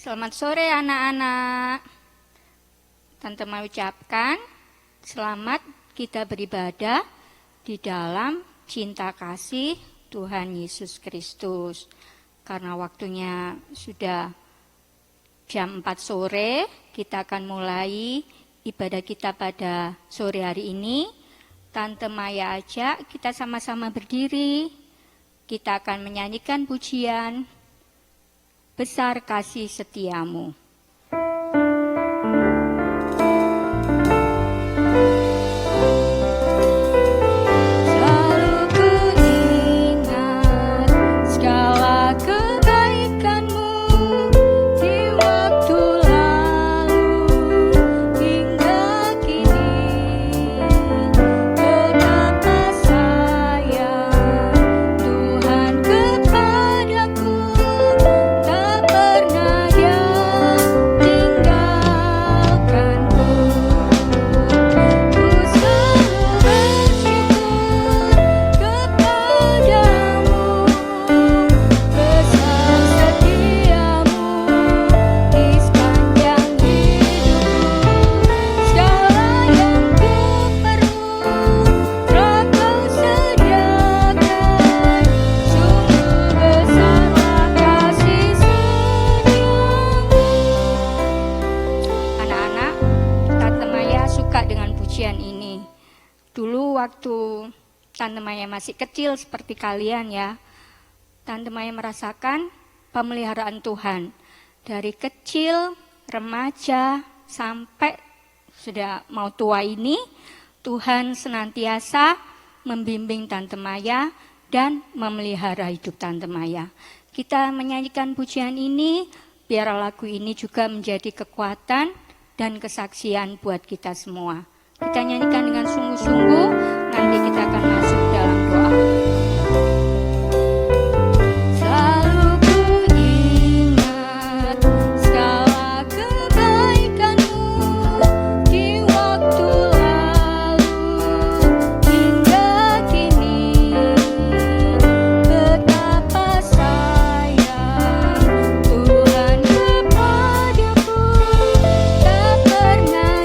Selamat sore anak-anak. Tante mau ucapkan selamat kita beribadah di dalam cinta kasih Tuhan Yesus Kristus. Karena waktunya sudah jam 4 sore, kita akan mulai ibadah kita pada sore hari ini. Tante Maya ajak kita sama-sama berdiri. Kita akan menyanyikan pujian Besar Kasih Setiamu. Waktu Tante Maya masih kecil seperti kalian ya, Tante Maya merasakan pemeliharaan Tuhan. Dari kecil, remaja, sampai sudah mau tua ini, Tuhan senantiasa membimbing Tante Maya dan memelihara hidup Tante Maya. Kita menyanyikan pujian ini, biar lagu ini juga menjadi kekuatan dan kesaksian buat kita semua. Kita nyanyikan dengan sungguh-sungguh, nanti kita akan masuk dalam doa. Selalu ku ingat segala kebaikan-Mu di waktu lalu hingga kini. Betapa sayang Tuhan kepadaku, tak pernah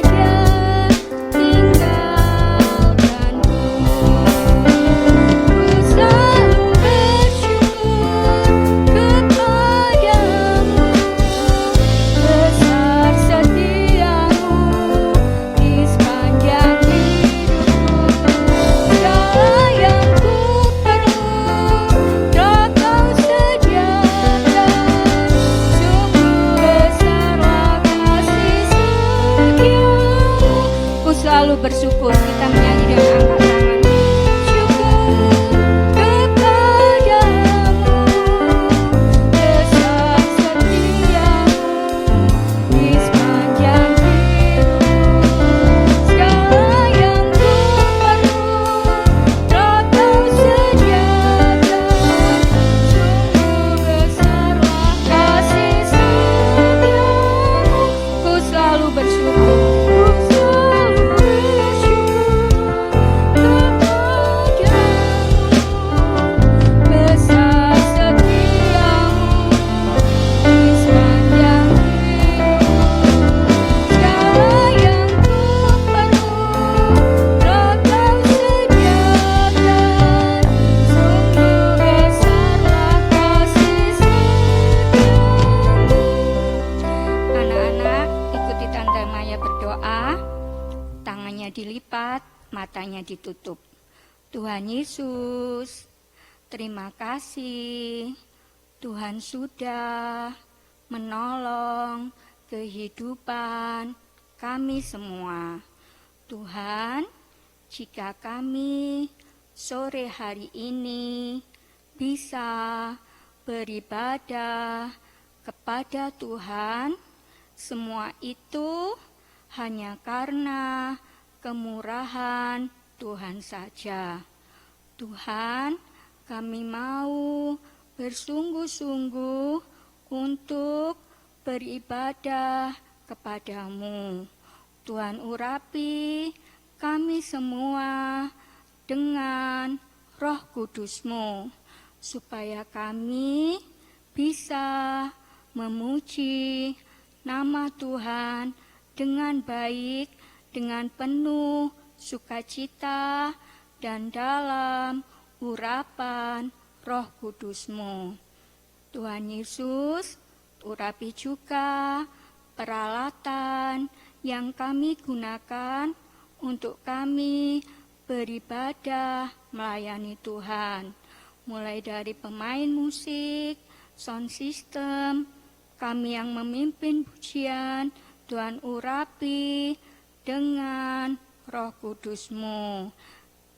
Dia selalu bersyukur. Kita menyanyi dengan angkat tangan. Dilipat, matanya ditutup. Tuhan Yesus, terima kasih. Tuhan sudah menolong kehidupan kami semua. Tuhan, jika kami sore hari ini bisa beribadah kepada Tuhan, semua itu hanya karena kemurahan Tuhan saja. Tuhan, kami mau bersungguh-sungguh untuk beribadah kepadamu. Tuhan urapi kami semua dengan Roh Kudus-Mu, supaya kami bisa memuji nama Tuhan dengan baik, dengan penuh sukacita dan dalam urapan Roh Kudus-Mu. Tuhan Yesus, urapi juga peralatan yang kami gunakan untuk kami beribadah melayani Tuhan. Mulai dari pemain musik, sound system, kami yang memimpin pujian, Tuhan urapi dengan Roh Kudus-Mu.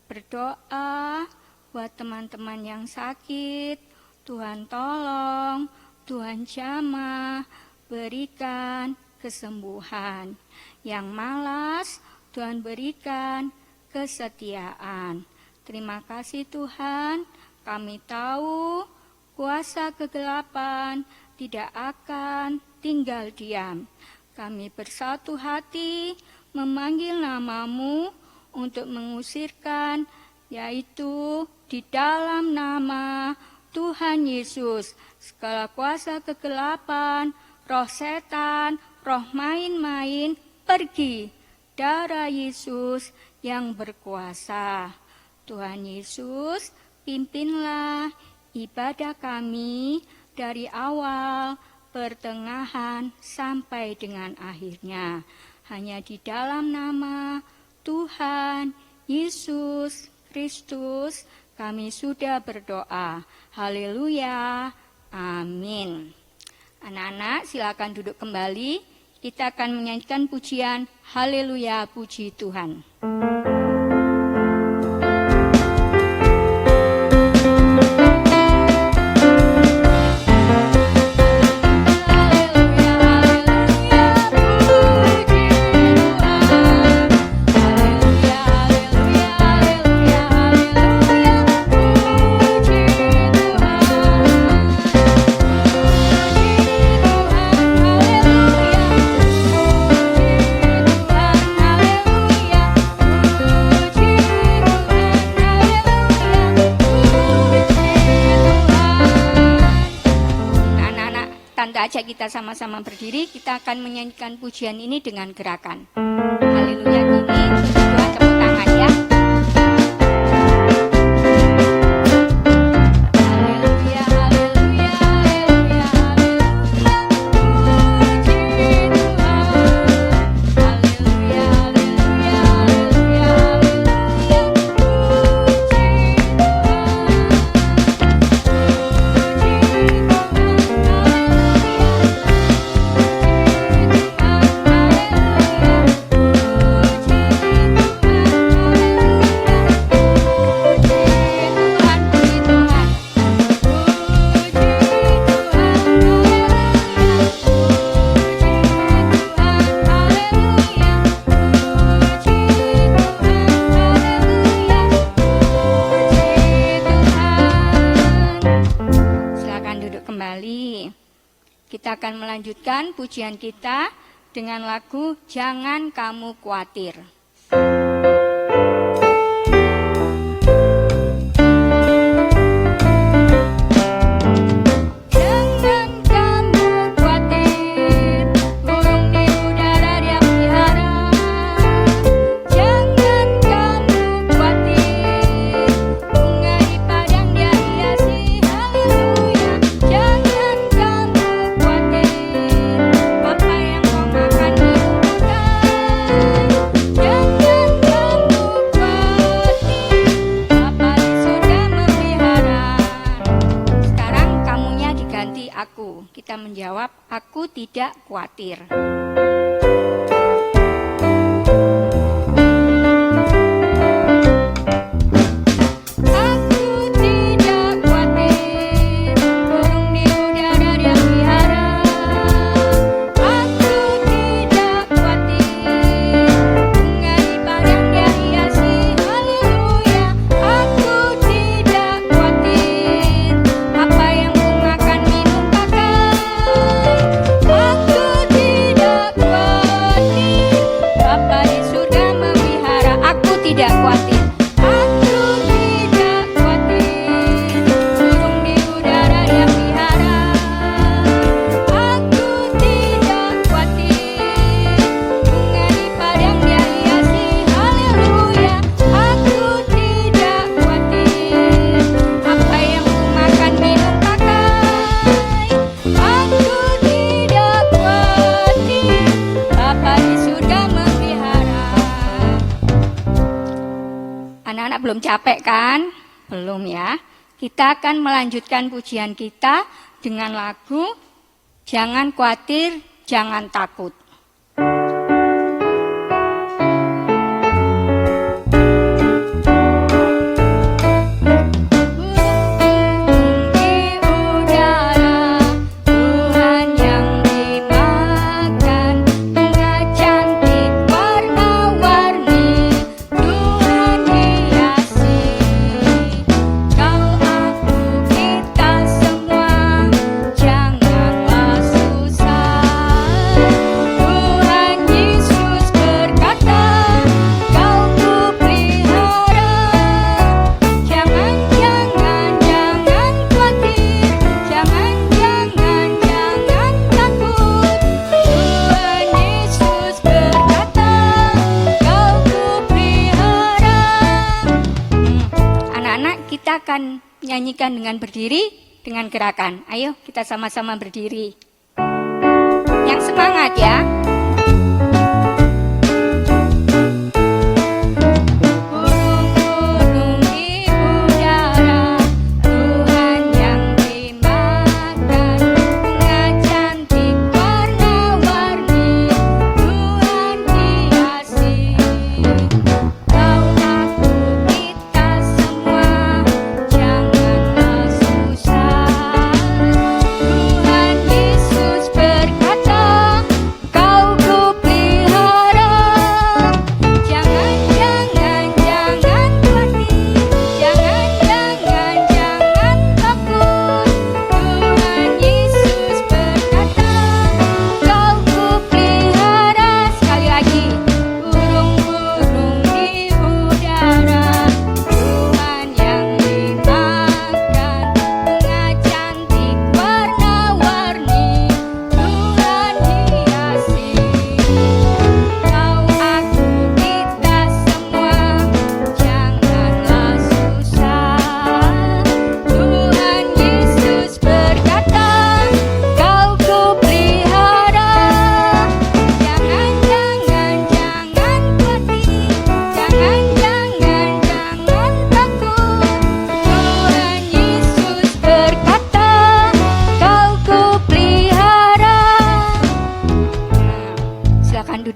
Berdoa buat teman-teman yang sakit, Tuhan tolong, Tuhan jamah, berikan kesembuhan. Yang malas, Tuhan berikan kesetiaan. Terima kasih Tuhan, kami tahu kuasa kegelapan tidak akan tinggal diam. Kami bersatu hati memanggil nama-Mu untuk mengusirkan, yaitu di dalam nama Tuhan Yesus, segala kuasa kegelapan, roh setan, roh main-main, pergi. Darah Yesus yang berkuasa. Tuhan Yesus, pimpinlah ibadah kami dari awal, pertengahan, sampai dengan akhirnya. Hanya di dalam nama Tuhan Yesus Kristus kami sudah berdoa. Haleluya. Amin. Anak-anak silakan duduk kembali. Kita akan menyanyikan pujian Haleluya, puji Tuhan. Ajak kita sama-sama berdiri, kita akan menyanyikan pujian ini dengan gerakan Haleluya ini. Tuhan tepuk tangan ya. Haleluya, haleluya, haleluya, haleluya, puji Tuhan. Haleluya, haleluya, haleluya, haleluya, kita akan melanjutkan pujian kita dengan lagu Jangan Kamu Khawatir. Kita menjawab, aku tidak khawatir. Aku tidak belum capek kan? Belum ya. Kita akan melanjutkan pujian kita dengan lagu Jangan Khawatir, Jangan Takut. Akan nyanyikan dengan berdiri, dengan gerakan. Ayo kita sama-sama berdiri. Yang semangat ya.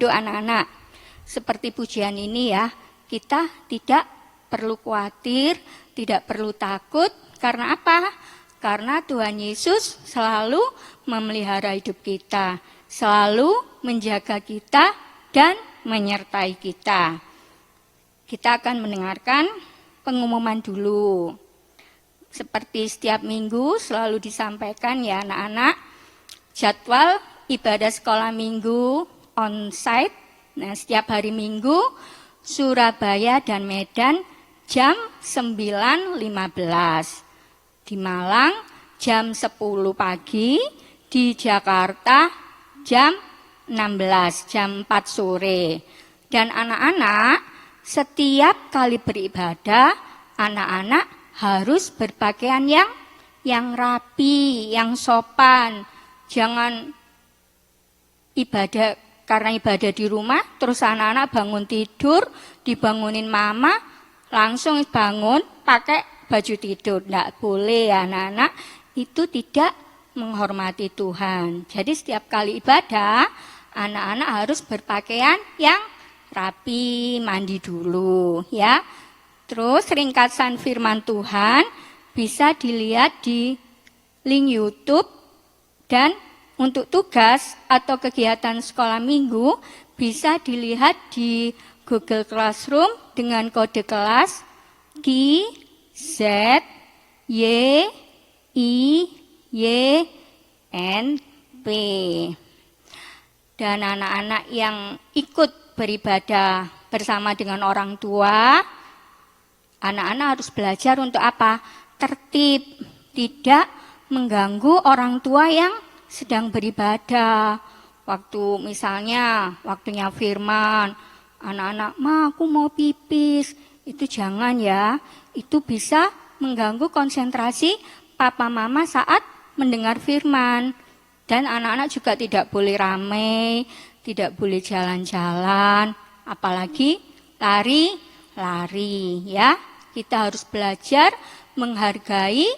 Anak-anak, seperti pujian ini ya, kita tidak perlu khawatir, tidak perlu takut. Karena apa? Karena Tuhan Yesus selalu memelihara hidup kita, selalu menjaga kita dan menyertai kita. Kita akan mendengarkan pengumuman dulu. Seperti setiap minggu selalu disampaikan ya anak-anak, jadwal ibadah sekolah minggu on-site, nah setiap hari Minggu, Surabaya dan Medan jam 9.15. Di Malang jam 10 pagi, di Jakarta jam 16, jam 4 sore. Dan anak-anak, setiap kali beribadah, anak-anak harus berpakaian yang rapi, yang sopan. Jangan karena ibadah di rumah, terus anak-anak bangun tidur, dibangunin mama, langsung bangun pakai baju tidur. Tidak boleh ya anak-anak, itu tidak menghormati Tuhan. Jadi setiap kali ibadah, anak-anak harus berpakaian yang rapi, mandi dulu ya. Terus ringkasan firman Tuhan bisa dilihat di link YouTube, dan untuk tugas atau kegiatan sekolah minggu bisa dilihat di Google Classroom dengan kode kelas KZYIYNP. Dan anak-anak yang ikut beribadah bersama dengan orang tua, anak-anak harus belajar untuk apa? Tertib, tidak mengganggu orang tua yang sedang beribadah. Waktu misalnya waktunya firman, anak-anak, "Ma, aku mau pipis." Itu jangan ya. Itu bisa mengganggu konsentrasi papa mama saat mendengar firman. Dan anak-anak juga tidak boleh ramai, tidak boleh jalan-jalan, apalagi lari-lari ya. kita harus belajar menghargai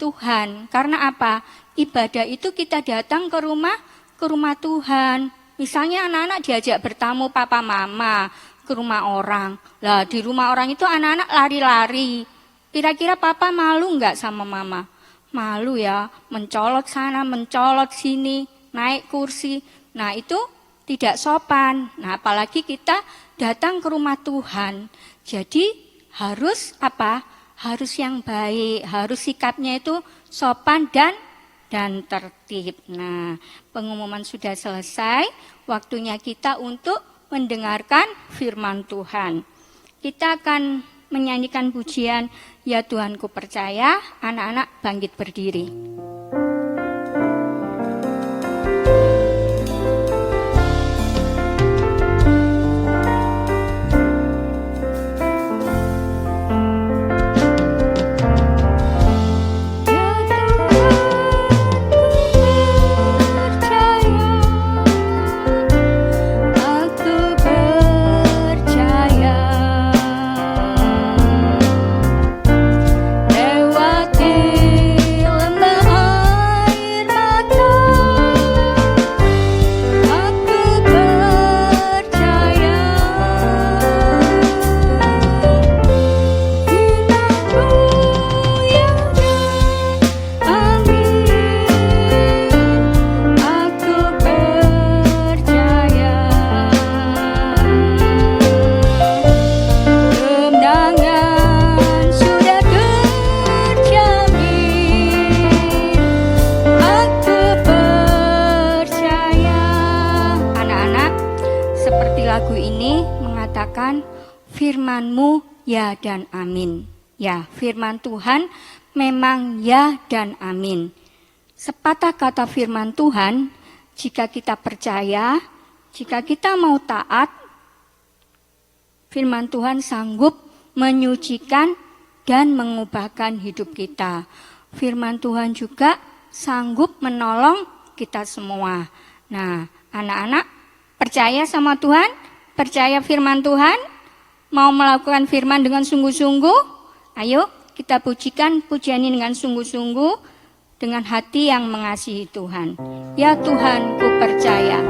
Tuhan. Karena apa? Ibadah itu kita datang ke rumah Tuhan. Misalnya anak-anak diajak bertamu papa mama ke rumah orang. Lah di rumah orang itu anak-anak lari-lari. Kira-kira papa malu enggak sama mama? Malu ya, mencolot sana, mencolot sini, naik kursi. Nah itu tidak sopan. Nah apalagi kita datang ke rumah Tuhan. Jadi harus apa? Harus yang baik, harus sikapnya itu sopan dan tertib. Nah, pengumuman sudah selesai, waktunya kita untuk mendengarkan firman Tuhan. Kita akan menyanyikan pujian Ya Tuhanku Percaya, anak-anak bangkit berdiri. Firman-Mu ya dan amin. Ya, firman Tuhan memang ya dan amin. Sepatah kata firman Tuhan, jika kita percaya, jika kita mau taat, firman Tuhan sanggup menyucikan dan mengubahkan hidup kita. Firman Tuhan juga sanggup menolong kita semua. Nah, anak-anak percaya sama Tuhan? Percaya firman Tuhan? Mau melakukan firman dengan sungguh-sungguh? Ayo kita pujikan pujian ini dengan sungguh-sungguh, dengan hati yang mengasihi Tuhan. Ya Tuhan, ku percaya.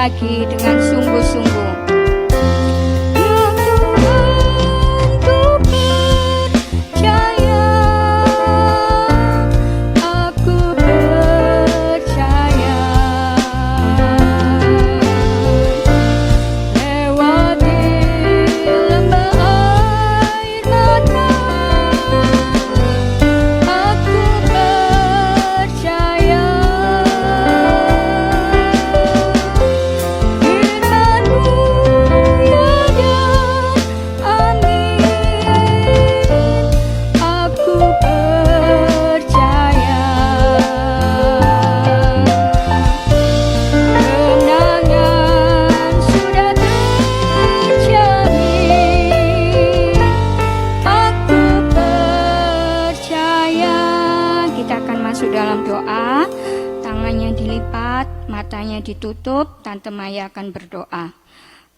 Lagi dengan sungguh-sungguh. Ditutup, Tante Maya akan berdoa.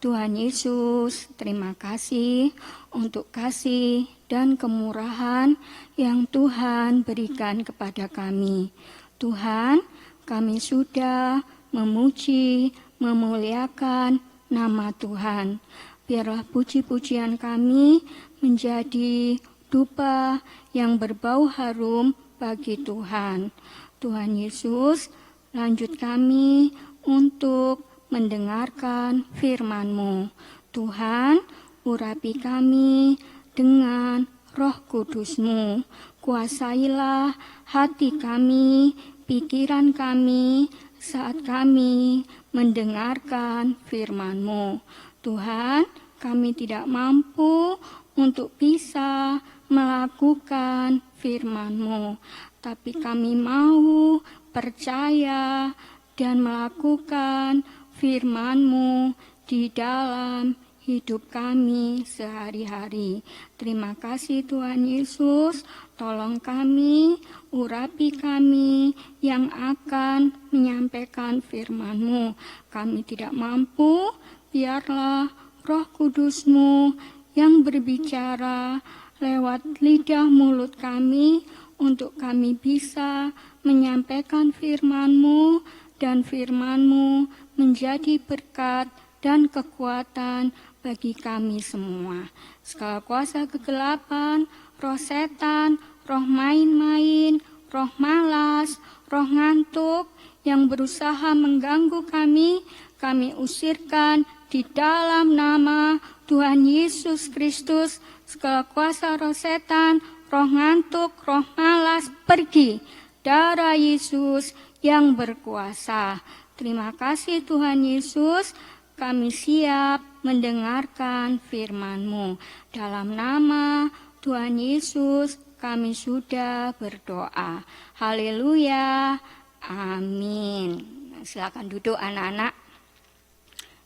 Tuhan Yesus, terima kasih untuk kasih dan kemurahan yang Tuhan berikan kepada kami. Tuhan, kami sudah memuji, memuliakan nama Tuhan. Biarlah puji-pujian kami menjadi dupa yang berbau harum bagi Tuhan. Tuhan Yesus, lanjut kami untuk mendengarkan firman-Mu. Tuhan, urapi kami dengan Roh Kudus-Mu. Kuasailah hati kami, pikiran kami, saat kami mendengarkan firman-Mu. Tuhan, kami tidak mampu untuk bisa melakukan firman-Mu, tapi kami mau percaya dan melakukan firman-Mu di dalam hidup kami sehari-hari. Terima kasih Tuhan Yesus, tolong kami, urapi kami yang akan menyampaikan firman-Mu. Kami tidak mampu, biarlah Roh Kudus-Mu yang berbicara lewat lidah mulut kami untuk kami bisa menyampaikan firman-Mu dan firman-Mu menjadi berkat dan kekuatan bagi kami semua. Segala kuasa kegelapan, roh setan, roh main-main, roh malas, roh ngantuk yang berusaha mengganggu kami usirkan di dalam nama Tuhan Yesus Kristus. Segala kuasa roh setan, roh ngantuk, roh malas, pergi. Darah Yesus yang berkuasa. Terima kasih Tuhan Yesus, kami siap mendengarkan firman-Mu. Dalam nama Tuhan Yesus kami sudah berdoa. Haleluya. Amin. Silakan duduk anak-anak.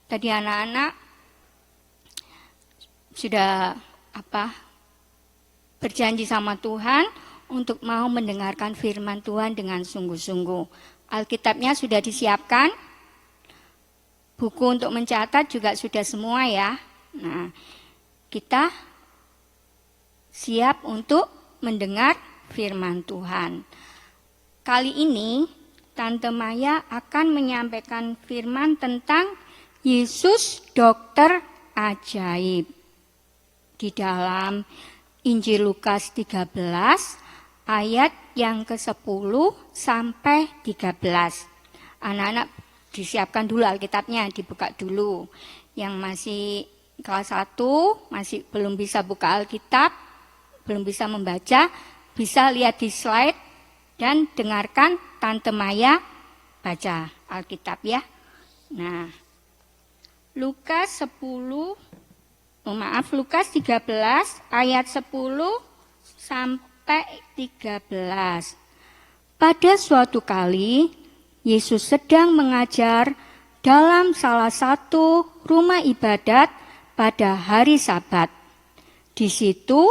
Tadi anak-anak sudah berjanji sama Tuhan untuk mau mendengarkan firman Tuhan dengan sungguh-sungguh. Alkitabnya sudah disiapkan. Buku untuk mencatat juga sudah semua ya. Nah, kita siap untuk mendengar firman Tuhan. Kali ini Tante Maya akan menyampaikan firman tentang Yesus dokter ajaib. Di dalam Injil Lukas 13 ayat yang ke-10 sampai 13. Anak-anak disiapkan dulu Alkitabnya, dibuka dulu. Yang masih kelas 1, masih belum bisa buka Alkitab, belum bisa membaca, bisa lihat di slide dan dengarkan Tante Maya baca Alkitab ya. Nah, Lukas 13 ayat 10 sampai 13. Pada suatu kali Yesus sedang mengajar dalam salah satu rumah ibadat pada hari Sabat. Di situ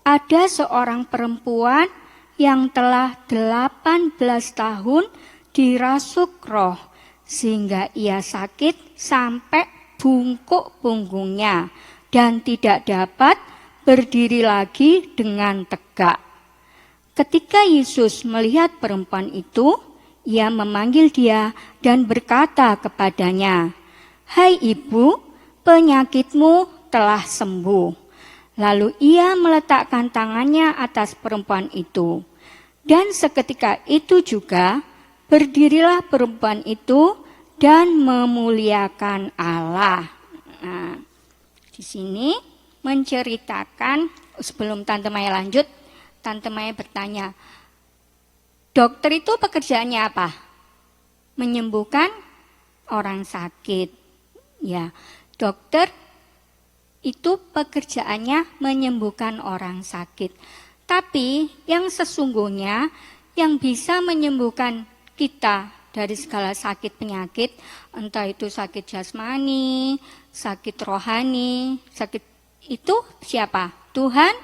ada seorang perempuan yang telah 18 tahun dirasuk roh, sehingga ia sakit sampai bungkuk punggungnya dan tidak dapat berdiri lagi dengan tegak. Ketika Yesus melihat perempuan itu, ia memanggil dia dan berkata kepadanya, "Hai ibu, penyakitmu telah sembuh." Lalu ia meletakkan tangannya atas perempuan itu. Dan seketika itu juga berdirilah perempuan itu dan memuliakan Allah. Nah, di sini menceritakan, sebelum Tante Maya lanjut, Tante Maya bertanya, dokter itu pekerjaannya apa? Menyembuhkan orang sakit. Ya, dokter itu pekerjaannya menyembuhkan orang sakit. Tapi yang sesungguhnya yang bisa menyembuhkan kita dari segala sakit penyakit, entah itu sakit jasmani, sakit rohani, sakit itu siapa? Tuhan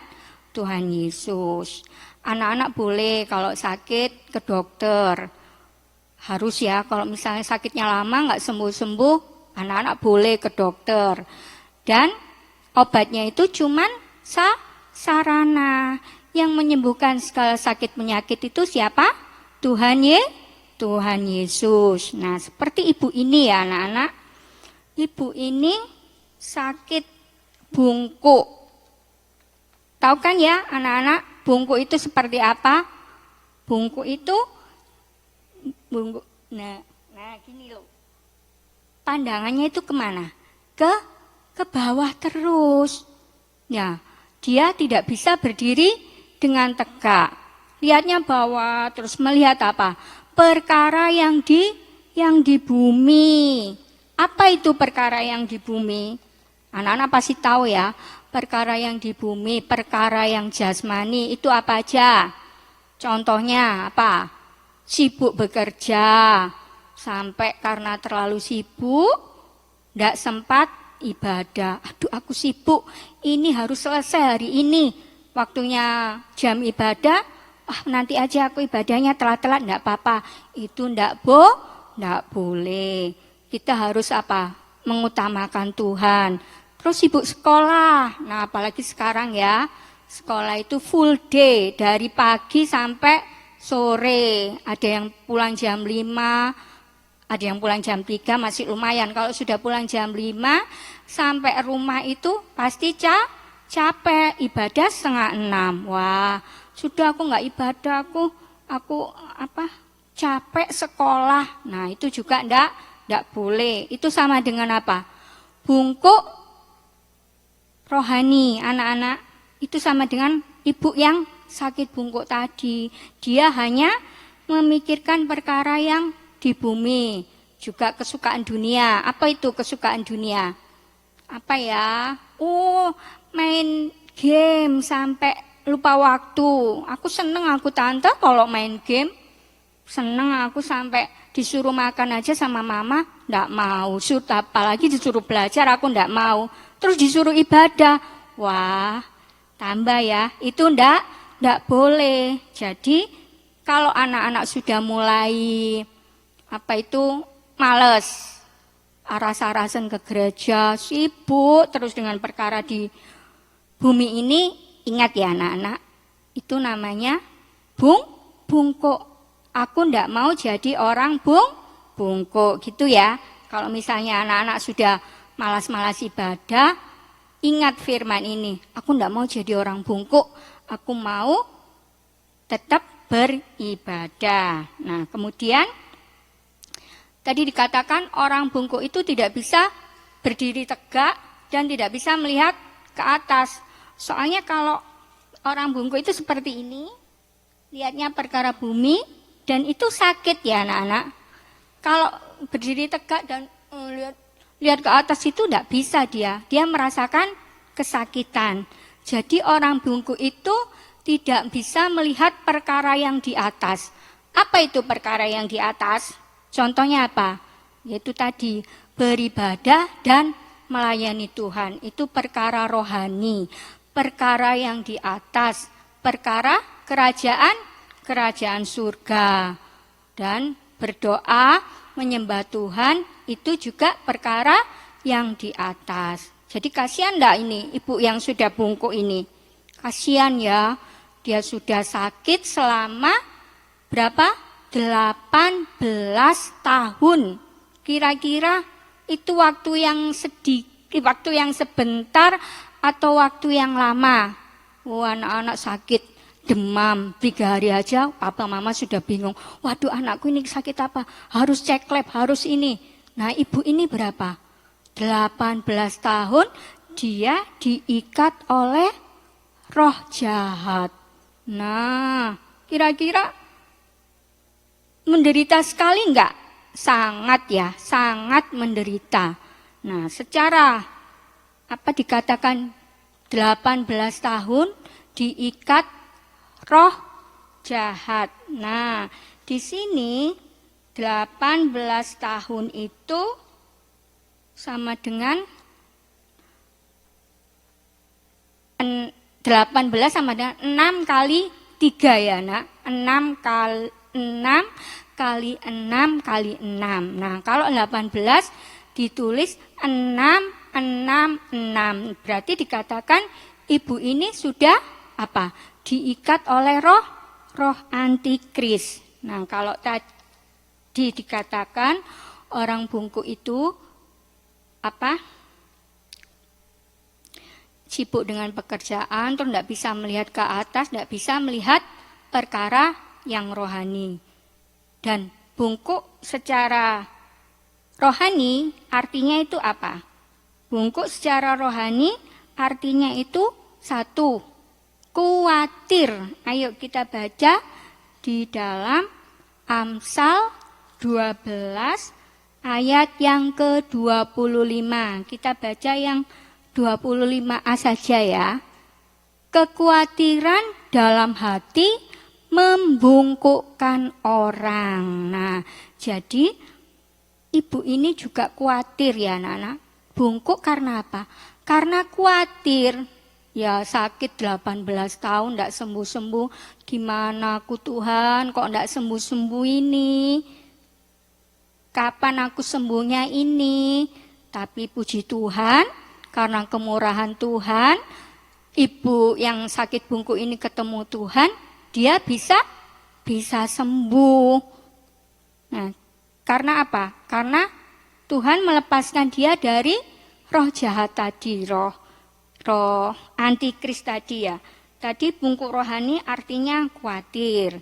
Yesus. Anak-anak boleh kalau sakit ke dokter. Harus ya, kalau misalnya sakitnya lama nggak sembuh-sembuh, anak-anak boleh ke dokter. Dan obatnya itu cuman sarana. Yang menyembuhkan segala sakit penyakit itu siapa? Tuhan Yesus. Nah, seperti ibu ini ya anak-anak. Ibu ini sakit bungkuk. Tahu kan ya anak-anak, bungkuk itu seperti apa? bungkuk itu bungkuk. Nah gini loh. Pandangannya itu kemana? Ke bawah terus. Ya, dia tidak bisa berdiri dengan tegak. Lihatnya bawah, terus melihat apa? Perkara yang di bumi. Apa itu perkara yang di bumi? Anak-anak pasti tahu ya. Perkara yang di bumi, perkara yang jasmani itu apa aja? Contohnya apa? Sibuk bekerja, sampai karena terlalu sibuk, tidak sempat ibadah. Aduh aku sibuk, ini harus selesai hari ini. Waktunya jam ibadah, nanti aja aku ibadahnya telat-telat, tidak apa-apa. Itu tidak boleh. Kita harus apa? Mengutamakan Tuhan. Terus sibuk sekolah. Nah apalagi sekarang ya, sekolah itu full day, dari pagi sampai sore. Ada yang pulang jam 5, ada yang pulang jam 3, masih lumayan. Kalau sudah pulang jam 5, sampai rumah itu pasti capek. Ibadah 5:30. Wah, sudah aku nggak ibadah, aku capek sekolah. Nah itu juga ndak boleh. Itu sama dengan apa? Bungkuk rohani anak-anak. Itu sama dengan ibu yang sakit bungkuk tadi. Dia hanya memikirkan perkara yang di bumi, juga kesukaan dunia. Apa itu kesukaan dunia? Apa ya? Main game sampai lupa waktu. Aku seneng aku tante kalau main game. Seneng aku sampai disuruh makan aja sama mama, ndak mau. Apalagi disuruh belajar aku ndak mau. Terus disuruh ibadah. Wah, tambah ya. Itu ndak boleh. Jadi kalau anak-anak sudah mulai males, aras-arasan ke gereja, sibuk terus dengan perkara di bumi ini, ingat ya anak-anak, itu namanya bungkuk. Aku ndak mau jadi orang bungkuk gitu ya. Kalau misalnya anak-anak sudah malas-malas ibadah, ingat firman ini, aku ndak mau jadi orang bungkuk, aku mau tetap beribadah. Nah kemudian tadi dikatakan orang bungkuk itu tidak bisa berdiri tegak dan tidak bisa melihat ke atas. Soalnya kalau orang bungkuk itu seperti ini, lihatnya perkara bumi, dan itu sakit ya anak-anak. Kalau berdiri tegak dan lihat ke atas itu tidak bisa dia merasakan kesakitan. Jadi orang bungkuk itu tidak bisa melihat perkara yang di atas. Apa itu perkara yang di atas? Contohnya apa? Yaitu tadi beribadah dan melayani Tuhan. Itu perkara rohani, perkara yang di atas, perkara kerajaan surga. Dan berdoa, menyembah Tuhan itu juga perkara yang di atas. Jadi kasihan enggak ini ibu yang sudah bungkuk ini? Kasihan ya, dia sudah sakit selama berapa? 18 tahun. Kira-kira itu waktu yang sedikit, waktu yang sebentar atau waktu yang lama? Anak-anak sakit demam 3 hari aja, papa mama sudah bingung. Waduh anakku ini sakit apa? Harus cek lab, harus ini. Nah ibu ini berapa? 18 tahun dia diikat oleh roh jahat. Nah kira-kira menderita sekali enggak? Sangat ya, sangat menderita. Nah secara dikatakan 18 tahun diikat roh jahat. Nah, di sini 18 tahun itu sama dengan 18 sama dengan 6 kali 3 ya, Nak. 6 kali 6 kali 6. Nah, kalau 18 ditulis 6. Berarti dikatakan ibu ini sudah diikat oleh roh antikris. Nah, kalau tadi dikatakan orang bungkuk itu sibuk dengan pekerjaan, terus tidak bisa melihat ke atas, tidak bisa melihat perkara yang rohani. Dan bungkuk secara rohani artinya itu apa? Bungkuk secara rohani artinya itu satu, kuatir. Ayo kita baca di dalam Amsal 12 ayat yang ke-25. Kita baca yang 25a saja ya. Kekhawatiran dalam hati membungkukkan orang. Nah, jadi ibu ini juga khawatir ya anak-anak. Bungkuk karena apa? Karena khawatir. Ya sakit 18 tahun tidak sembuh-sembuh. Gimana aku Tuhan kok tidak sembuh-sembuh ini? Kapan aku sembuhnya ini? Tapi puji Tuhan, karena kemurahan Tuhan, ibu yang sakit bungkuk ini ketemu Tuhan, dia bisa sembuh. Nah, karena apa? Karena Tuhan melepaskan dia dari roh jahat tadi, roh antikris tadi ya. Tadi bungkuk rohani artinya khawatir.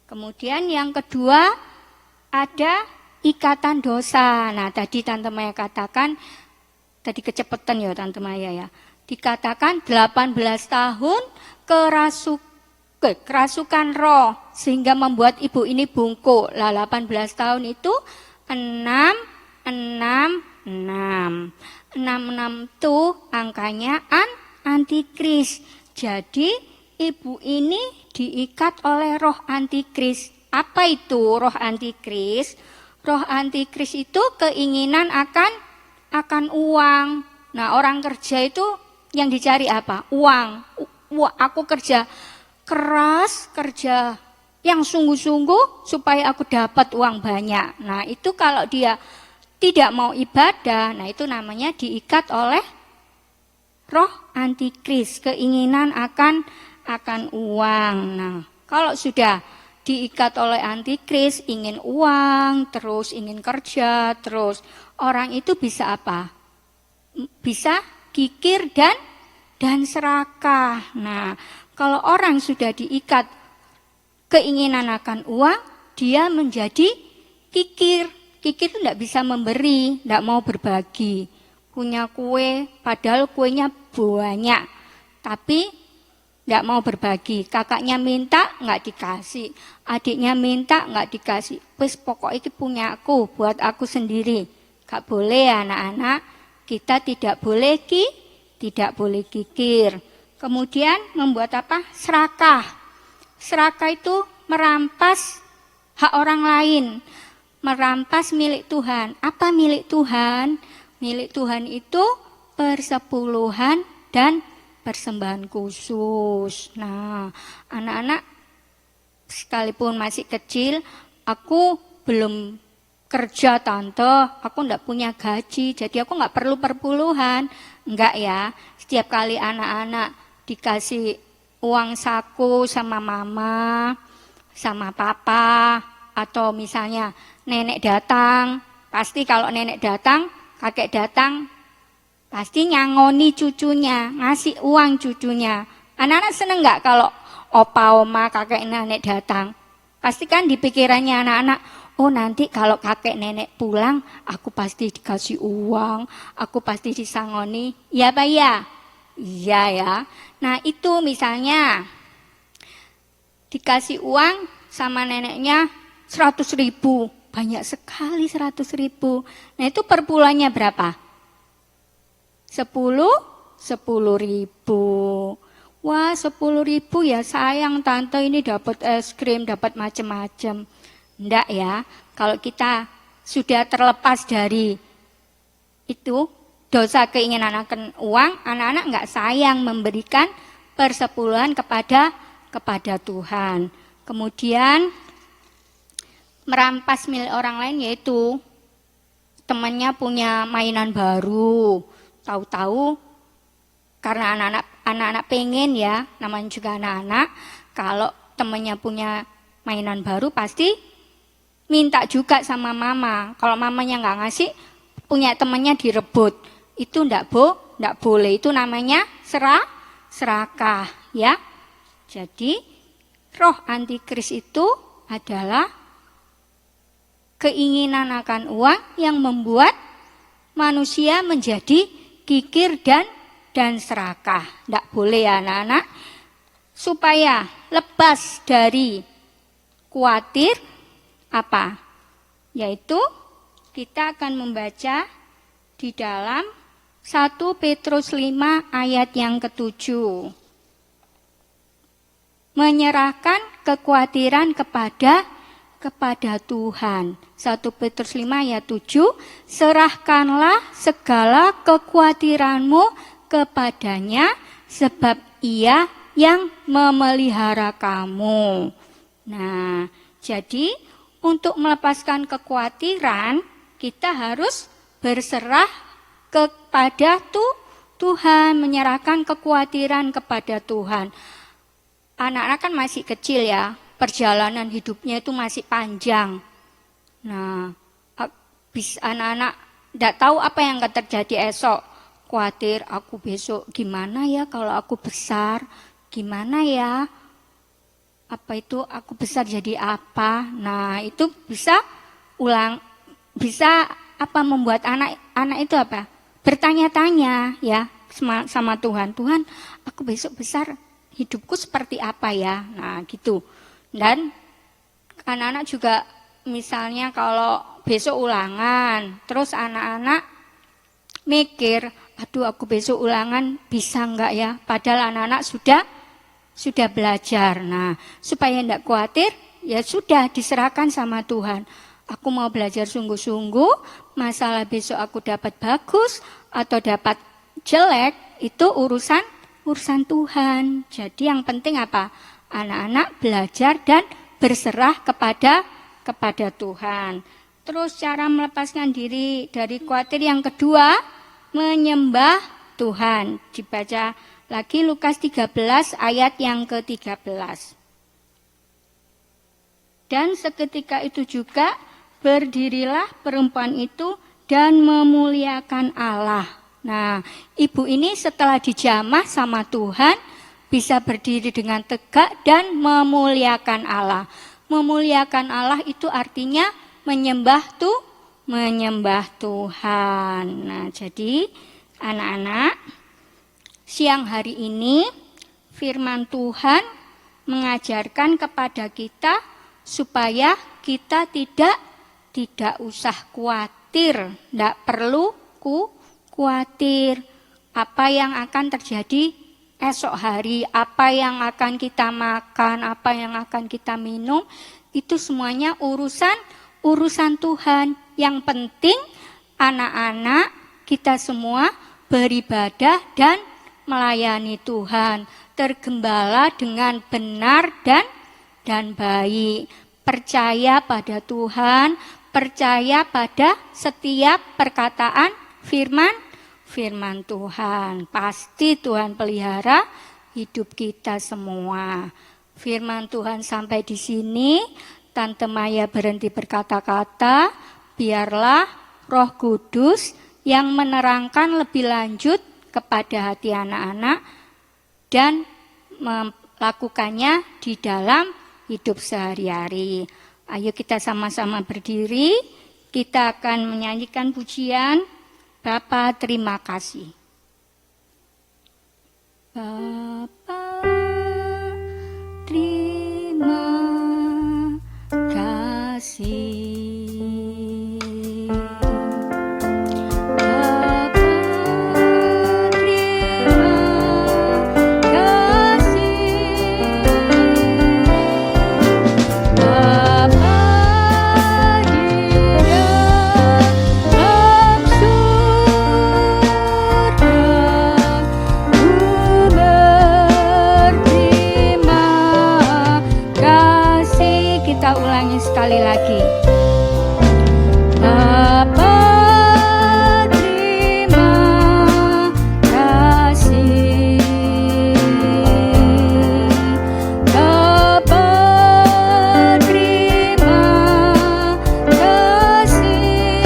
Kemudian yang kedua ada ikatan dosa. Nah, tadi Tante Maya katakan, tadi kecepatan ya Tante Maya ya. Dikatakan 18 tahun kerasukan roh sehingga membuat ibu ini bungkuk. Lah 18 tahun itu 66 tuh angkanya antikris. Jadi ibu ini diikat oleh roh antikris. Apa itu roh antikris? Roh antikris itu keinginan akan uang. Nah, orang kerja itu yang dicari apa? Uang. Aku kerja keras, kerja yang sungguh-sungguh supaya aku dapat uang banyak. Nah, itu kalau dia tidak mau ibadah, nah itu namanya diikat oleh roh antikris, keinginan akan uang. Nah, kalau sudah diikat oleh antikris, ingin uang, terus ingin kerja, terus orang itu bisa apa? Bisa kikir dan serakah. Nah, kalau orang sudah diikat keinginan akan uang, dia menjadi kikir. Kikir itu tidak bisa memberi, tidak mau berbagi. Punya kue, padahal kuenya banyak, tapi tidak mau berbagi. Kakaknya minta, nggak dikasih. Adiknya minta, nggak dikasih. Wes pokok ini punya aku, buat aku sendiri. Gak boleh anak-anak, kita tidak boleh kikir. Kemudian membuat apa? Serakah. Serakah itu merampas hak orang lain. Merampas milik Tuhan. Apa milik Tuhan? Milik Tuhan itu persepuluhan dan persembahan khusus. Nah, anak-anak sekalipun masih kecil, aku belum kerja tante, aku enggak punya gaji, jadi aku enggak perlu perpuluhan. Enggak ya, setiap kali anak-anak dikasih uang saku sama mama, sama papa, atau misalnya nenek datang, pasti kalau nenek datang, kakek datang, pasti nyangoni cucunya, ngasih uang cucunya. Anak-anak seneng nggak kalau opa, oma, kakek, nenek datang? Pasti kan di pikirannya anak-anak, oh nanti kalau kakek nenek pulang, aku pasti dikasih uang, aku pasti disangoni. Iya Pak ya? Iya ya. Nah itu misalnya dikasih uang sama neneknya 100.000. Banyak sekali 100.000. Nah itu per bulannya berapa? 10.000. Wah 10.000 ya sayang tante ini dapat es krim, dapat macam-macam. Enggak ya, kalau kita sudah terlepas dari itu dosa keinginan akan uang, anak-anak enggak sayang memberikan persepuluhan kepada Tuhan. Kemudian merampas milik orang lain yaitu temannya punya mainan baru, tahu-tahu karena anak-anak pengen ya, namanya juga anak-anak, kalau temannya punya mainan baru pasti minta juga sama mama. Kalau mamanya nggak ngasih, punya temannya direbut. Itu ndak boleh. Itu namanya serakah ya. Jadi roh antikris itu adalah keinginan akan uang yang membuat manusia menjadi kikir dan serakah. Tidak boleh ya anak-anak. Supaya lepas dari khawatir apa? Yaitu kita akan membaca di dalam 1 Petrus 5 ayat yang ke-7. Menyerahkan kekhawatiran kepada Tuhan. 1 Petrus 5 ayat 7, serahkanlah segala kekhawatiranmu kepadanya sebab Ia yang memelihara kamu. Nah, jadi untuk melepaskan kekhawatiran, kita harus berserah kepada Tuhan, menyerahkan kekhawatiran kepada Tuhan. Anak-anak kan masih kecil ya, perjalanan hidupnya itu masih panjang. Nah, anak-anak tidak tahu apa yang akan terjadi esok. Khawatir, aku besok gimana ya kalau aku besar? Gimana ya? Apa itu aku besar jadi apa? Nah, itu bisa membuat anak itu apa? Bertanya-tanya ya sama Tuhan. Tuhan, aku besok besar hidupku seperti apa ya? Nah, gitu. Dan anak-anak juga misalnya kalau besok ulangan, terus anak-anak mikir, aduh aku besok ulangan bisa enggak ya? Padahal anak-anak sudah belajar. Nah, supaya enggak khawatir, ya sudah diserahkan sama Tuhan. Aku mau belajar sungguh-sungguh, masalah besok aku dapat bagus atau dapat jelek, itu urusan Tuhan. Jadi yang penting apa? Anak-anak belajar dan berserah kepada Tuhan. Terus cara melepaskan diri dari khawatir yang kedua, menyembah Tuhan. Dibaca lagi Lukas 13 ayat yang ke-13. Dan seketika itu juga berdirilah perempuan itu dan memuliakan Allah. Nah, ibu ini setelah dijamah sama Tuhan bisa berdiri dengan tegak dan memuliakan Allah. Memuliakan Allah itu artinya menyembah Tuhan. Nah, jadi anak-anak, siang hari ini firman Tuhan mengajarkan kepada kita supaya kita tidak usah khawatir, tidak perlu khawatir apa yang akan terjadi esok hari, apa yang akan kita makan, apa yang akan kita minum, itu semuanya urusan Tuhan. Yang penting anak-anak kita semua beribadah dan melayani Tuhan, tergembala dengan benar dan baik, percaya pada Tuhan, percaya pada setiap perkataan firman Tuhan. Pasti Tuhan pelihara hidup kita semua. Firman Tuhan sampai di sini, Tante Maya berhenti berkata-kata, biarlah Roh Kudus yang menerangkan lebih lanjut kepada hati anak-anak dan melakukannya di dalam hidup sehari-hari. Ayo kita sama-sama berdiri, kita akan menyanyikan pujian Bapa terima kasih. Bapa terima kasih. Sekali lagi. Bapa terima kasih. Bapa terima kasih.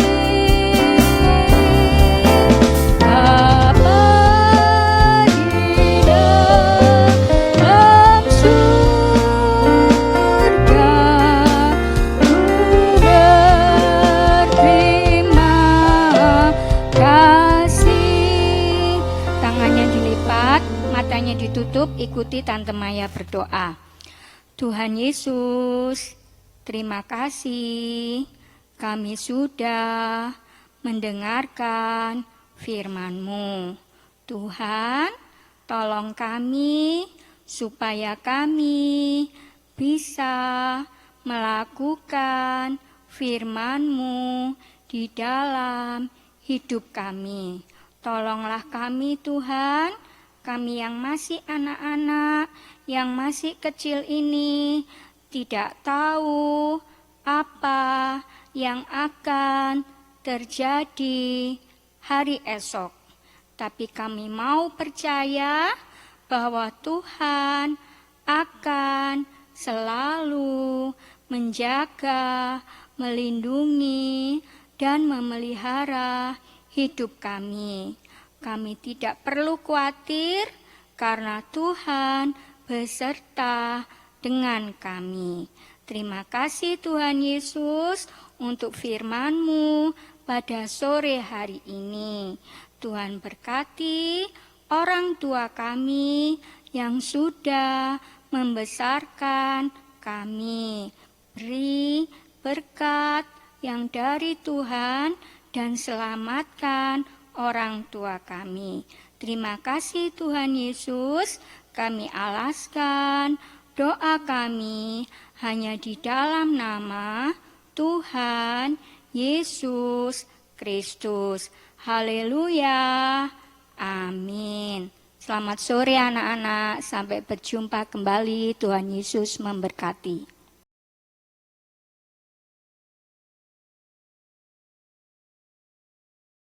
Bapa di dalam surga. matanya ditutup, ikuti Tante Maya berdoa. Tuhan Yesus, terima kasih kami sudah mendengarkan firman-Mu. Tuhan, tolong kami supaya kami bisa melakukan firman-Mu di dalam hidup kami. Tolonglah kami Tuhan, kami yang masih anak-anak, yang masih kecil ini, tidak tahu apa yang akan terjadi hari esok. Tapi kami mau percaya bahwa Tuhan akan selalu menjaga, melindungi, dan memelihara hidup kami. Kami tidak perlu khawatir karena Tuhan beserta dengan kami. Terima kasih Tuhan Yesus untuk firman-Mu pada sore hari ini. Tuhan berkati orang tua kami yang sudah membesarkan kami. Beri berkat yang dari Tuhan dan selamatkan orang tua kami. Terima kasih Tuhan Yesus, kami alaskan doa kami hanya di dalam nama Tuhan Yesus Kristus. Haleluya. Amin. Selamat sore anak-anak, sampai berjumpa kembali. Tuhan Yesus memberkati.